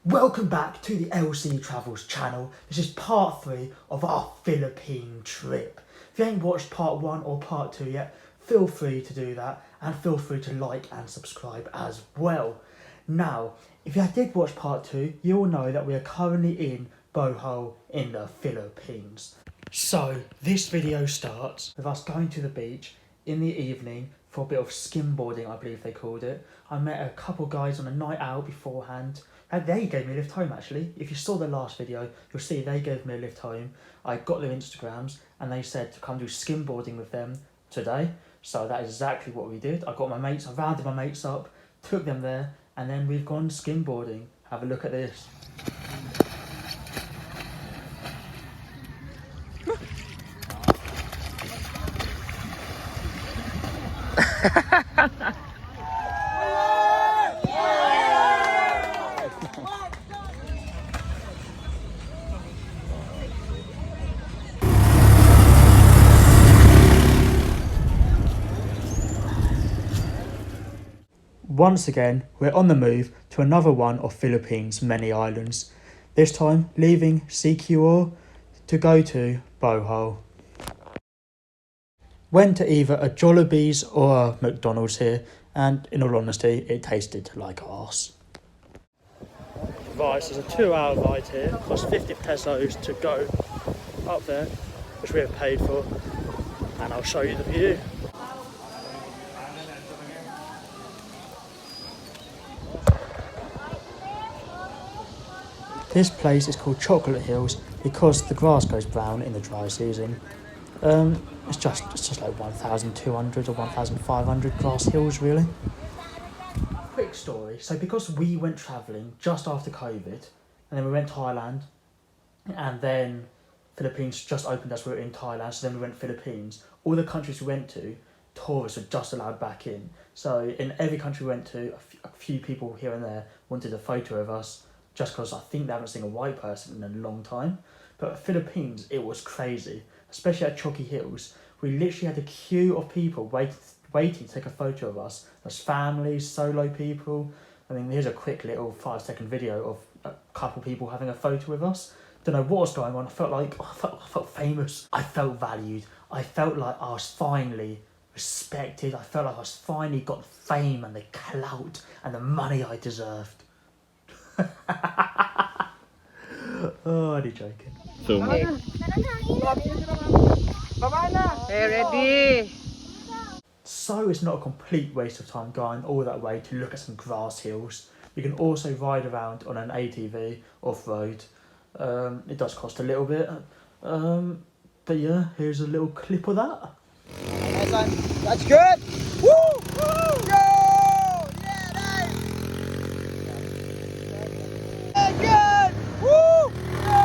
Welcome back to the LC Travels channel. This is part 3 of our Philippine trip. If you ain't watched part 1 or part 2 yet, feel free to do that and feel free to like and subscribe as well. Now, if you did watch part 2, you'll know that we are currently in Bohol in the Philippines. So, this video starts with us going to the beach in the evening for a bit of skimboarding, I believe they called it. I met a couple guys on a night out beforehand. They gave me a lift home actually. If you saw the last video, you'll see they gave me a lift home. I got their Instagrams and they said to come do skimboarding with them today. So that is exactly what we did. I rounded my mates up, took them there, and then we've gone skimboarding. Have a look at this. Once again, we're on the move to another one of Philippines' many islands, this time leaving Siquijor to go to Bohol. Went to either a Jollibee's or a McDonald's here, and in all honesty, it tasted like arse. Right, so there's a 2-hour ride here, cost 50 pesos to go up there, which we have paid for, and I'll show you the view. This place is called Chocolate Hills because the grass goes brown in the dry season. It's just like 1,200 or 1,500 grass hills really. Quick story, so because we went travelling just after COVID, and then we went Thailand, and then Philippines just opened as we were in Thailand, so then we went Philippines. All the countries we went to, tourists were just allowed back in. So in every country we went to, a few people here and there wanted a photo of us, just because I think they haven't seen a white person in a long time. But Philippines, it was crazy, especially at Chocolate Hills. We literally had a queue of people waiting to take a photo of us. There's families, solo people. I mean, here's a quick little 5-second video of a couple people having a photo with us. Don't know what was going on. I felt famous. I felt valued. I felt like I was finally respected. I felt like I was finally got the fame and the clout and the money I deserved. Oh, I'm joking. Film. Hey, ready? So it's not a complete waste of time going all that way to look at some grass hills. You can also ride around on an ATV off-road. It does cost a little bit. But yeah, here's a little clip of that. That's good. Woo! Woo! Go! Yeah, nice. Yeah, good. Woo! Go!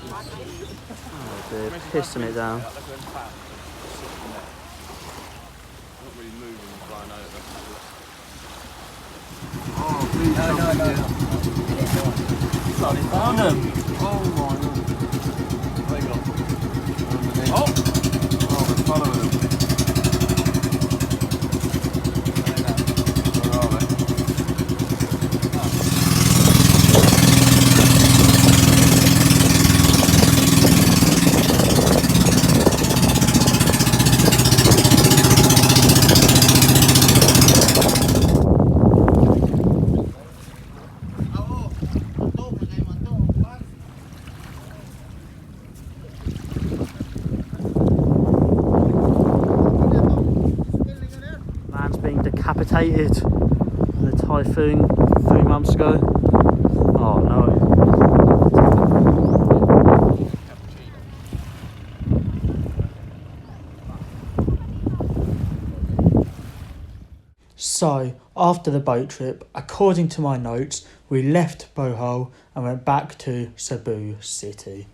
Oh, they're pissing it down. Sorry, found him. Oh my god. There you go. Oh! Oh, we're following him. Where are they? Man's being decapitated in a typhoon 3 months ago. Oh no. So, after the boat trip, according to my notes, we left Bohol and went back to Cebu city.